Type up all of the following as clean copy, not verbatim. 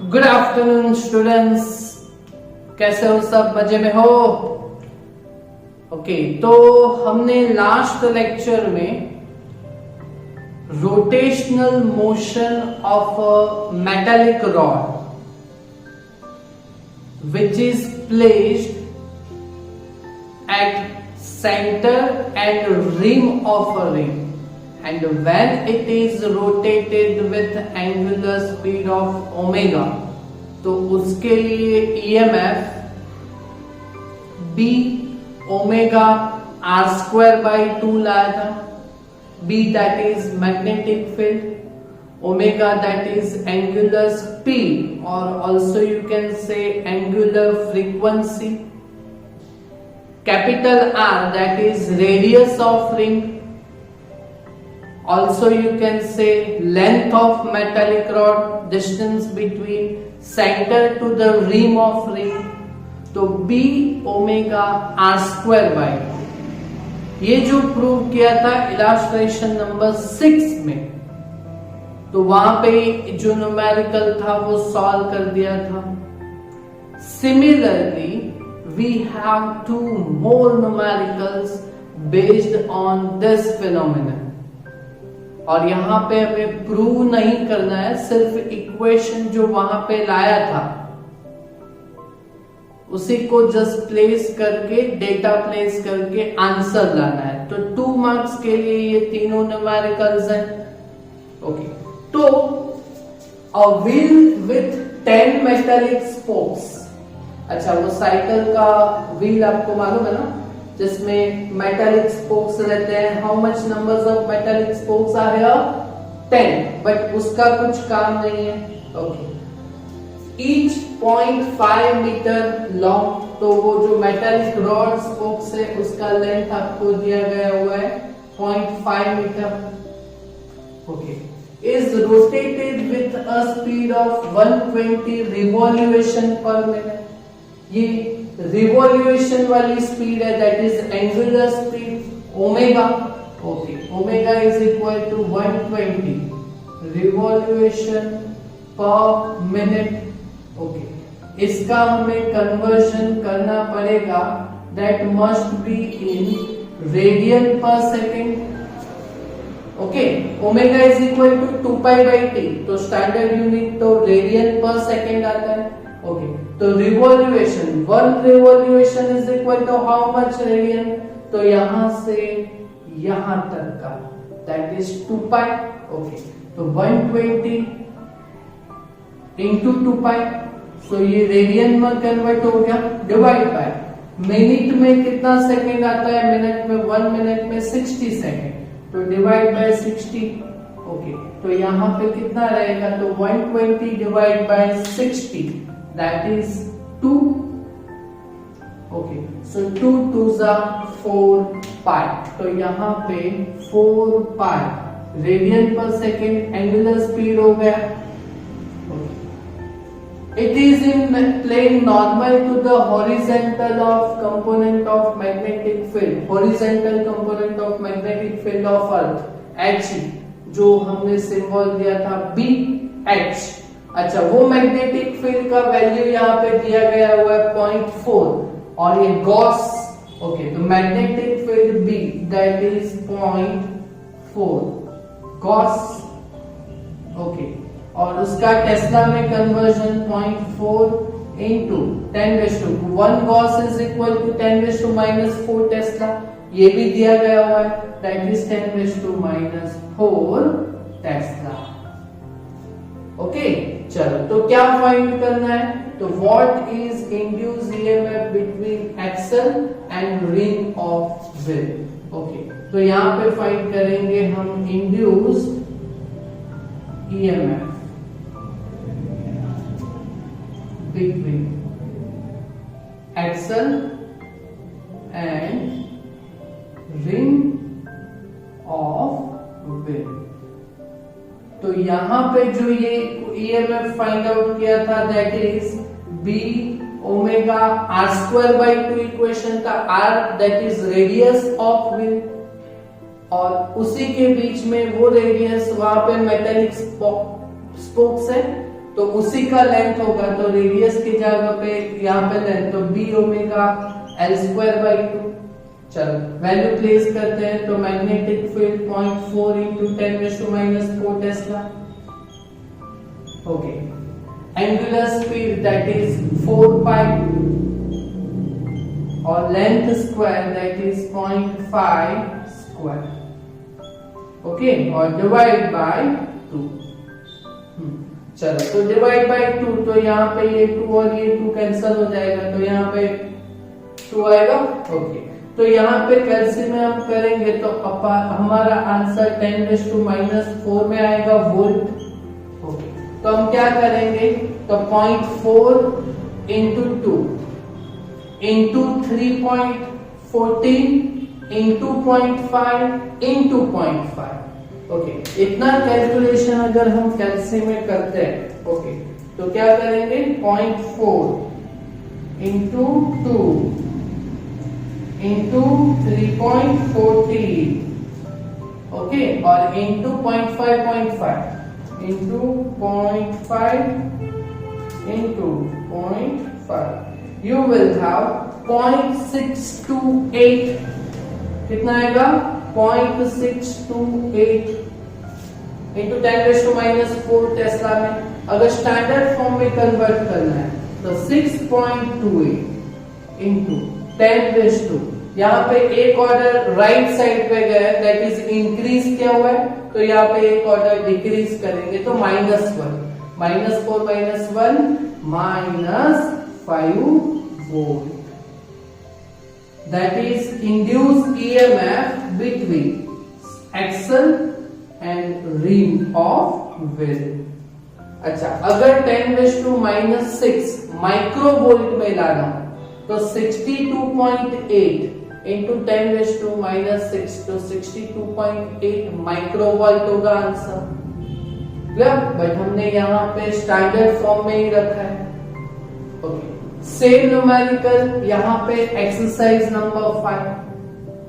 Good afternoon students, कैसे हो सब? मजे में हो? ओके, तो हमने लास्ट लेक्चर में rotational motion of a metallic rod which is placed at center and rim of a ring, and when it is rotated with angular speed of omega, तो उसके लिए EMF B omega r square by 2 लाया था. B that is magnetic field, omega that is angular speed, or also you can say angular frequency, capital R that is radius of ring, also you can say length of metallic rod, distance between center to the rim of ring, तो B omega r square by 2. ये जो prove किया था illustration number 6 में, तो वहां पे जो न्यूमेरिकल था वो सॉल्व कर दिया था. Similarly we have 2 more numericals based on this phenomenon, और यहां पे हमें प्रूव नहीं करना है, सिर्फ इक्वेशन जो वहां पे लाया था उसी को जस्ट प्लेस करके, डेटा प्लेस करके आंसर लाना है. तो 2 मार्क्स के लिए ये तीनों न्यूमेरिकल्स हैं. ओके, तो a wheel with 10 metallic spokes. अच्छा, वो साइकिल का व्हील आपको मालूम है ना, जिसमें मेटालिक स्पोक्स रहते हैं. How much numbers of metallic spokes are here? 10, but उसका कुछ काम नहीं है. Okay, each 0.5 metre long. तो वो जो मेटालिक रॉड स्पोक्स है उसका लेंथ आपको दिया गया हुआ है 0.5 metre. Okay, is rotated with a speed of 120 revolution per minute. ये रिवॉल्यूशन वाली स्पीड है, that is angular speed omega. Okay, omega is equal to 120 revolution per minute. Okay, इसका हमें कन्वर्जन करना पड़ेगा, that must be in radian per second. Okay, omega is equal to 2 pi by T, तो standard unit तो radian per second आता है. Okay, तो revolution, 1 revolution is equal to how much radian? तो यहां से यहां तक का दैट इज 2 पाई. ओके, तो 120 इंटू 2 पाई, सो ये रेडियन में कन्वर्ट हो गया, डिवाइड बाय मिनट में कितना सेकेंड आता है? मिनट में 1 मिनट में 60 सेकेंड, तो डिवाइड बाय 60. ओके, तो यहाँ पे कितना रहेगा? तो 120 divide by 60, that is 2. Okay, so 2 2s are 4 पाई. तो यहाँ पे 4 pi radian per second angular speed हो गया. It is in plane normal to the horizontal of component of magnetic field, horizontal component of magnetic field of Earth, H, जो हमने symbol दिया था BH. अच्छा, वो मैग्नेटिक फील्ड का value यहाँ पे दिया गया हुआ है 0.4, और ये गॉस. ओके, तो magnetic field B that is 0.4 gauss. Okay, और उसका टेस्ला में conversion 0.4 into 10⁻1 gauss is equal to 10⁻⁻4 tesla. ये भी दिया गया हुआ है, दैट इज 10⁻⁻4 टेस्ला. ओके, चलो, तो क्या फाइंड करना है? तो what is induce EMF between axle and ring of wheel. Okay, तो यहाँ पे फाइंड करेंगे हम induce EMF between axle and ring of wheel. तो यहां पे जो ये EMF फाइंड आउट किया था, that is B omega r square by 2. Equation का r that is radius of wheel, और उसी के बीच में वो रेडियस वहां पे मेटालिक स्पोक्स है, तो उसी का लेंथ होगा, तो रेडियस की जगह पे यहाँ पे लेंथ, तो B omega L square by 2। चलो वैल्यू प्लेस करते हैं, तो magnetic field 0.4 into 10⁻⁻4 tesla. Okay, angular speed that is 4 pi और length square that is 0.5 square. Okay, और डिवाइड बाय 2। चलो तो डिवाइड बाय 2, तो यहाँ पे ये 2 और ये 2 कैंसिल हो जाएगा, तो यहाँ पे 2 आएगा। ओके, तो यहाँ पे कैल्शियम में हम करेंगे तो हमारा आंसर 10⁻⁻4 में आएगा वोल्ट। ओके, तो हम क्या करेंगे, तो 0.4 into 2 into 3.14 into 0.5 into 0.5। Okay, इतना कैलकुलेशन अगर हम कैल्शियम में करते हैं, ओके, तो क्या करेंगे, 0.4 इंटू 2 इंटू 3.14, ओके, और into 0.5 into 0.5 into 0.5, you will have 0.628। कितना आएगा, 0.628 इंटू 10⁻⁻4 टेस्ला में। अगर स्टैंडर्ड फॉर्म में कन्वर्ट करना है तो 6.28 इंटू 10⁻²। यहाँ पे एक ऑर्डर राइट साइड पे गया, दैट इज इंक्रीज किया हुआ है, तो यहाँ पे एक ऑर्डर डिक्रीज करेंगे, तो -1 -4 -1 -5 volt. That is induced EMF between axle and ring of wheel। अच्छा, अगर 10⁻⁻6 माइक्रोवोल्ट में लाना तो 62.8 इंटू 10⁻⁻6 तो 62.8 माइक्रोवोल्ट होगा आंसर। बट हमने यहाँ पे स्टैंडर्ड फॉर्म में ही रखा है। ओके, सेम न्यूमेरिकल यहाँ पे एक्सरसाइज नंबर 5।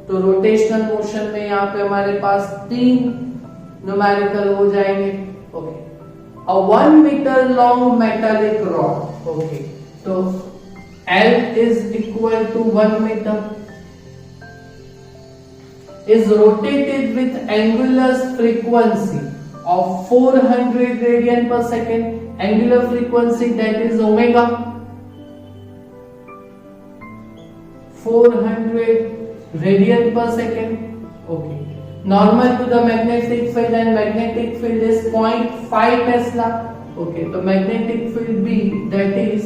तो रोटेशनल मोशन में यहाँ पे हमारे पास 3 न्यूमेरिकल हो जाएंगे। Okay, a 1 metre long metallic rod, okay, तो L is equal to 1 meter, is rotated with angular frequency of 400 radian per second, angular frequency that is omega, 400 radian per second. Okay, normal to the magnetic field and magnetic field is 0.5 Tesla. Okay, तो magnetic field B that is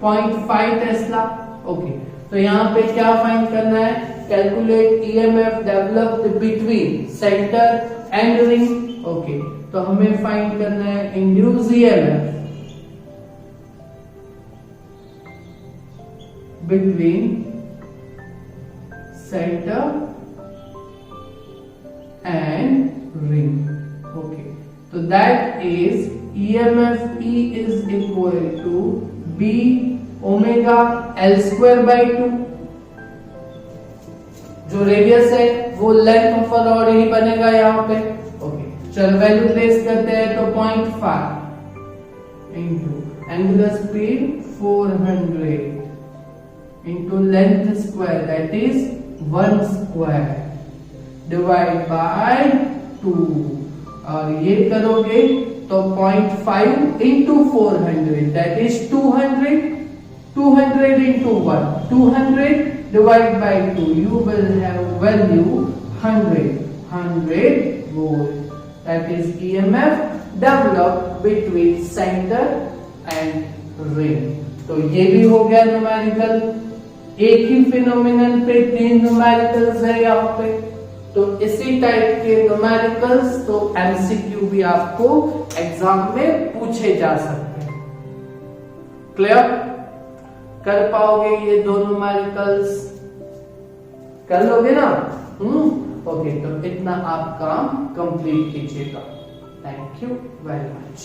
0.5 tesla. Okay, तो यहाँ पे क्या find करना है, calculate EMF developed between centre and ring. Okay, तो हमें find करना है induce EMF between centre and ring. Okay, तो that is EMF E is equal to B omega L square by 2। जो रेडियस है वो लेंथ ऑफ अ रॉड ही बनेगा यहाँ पे। ओके, चलो वैल्यू प्लेस करते हैं, तो 0.5 into angular speed 400 into length square that is 1 square divide by 2, और ये करोगे तो 0.5 into 400 that is 200 into 1, 200 divide by 2, you will have value 100 volt. That is EMF developed between center and ring। तो ये भी हो गया न्यूमेरिकल। एक ही फिनोमिनन पे 3 न्यूमेरिकल्स है यहाँ पे, तो इसी टाइप के न्यूमेरिकल्स तो एमसीक्यू भी आपको एग्जाम में पूछे जा सकते हैं। क्लियर? कर पाओगे ये 2 न्यूमेरिकल्स? कर लोगे ना? ओके, तो इतना आप काम कंप्लीट कीजिएगा। Thank you very much.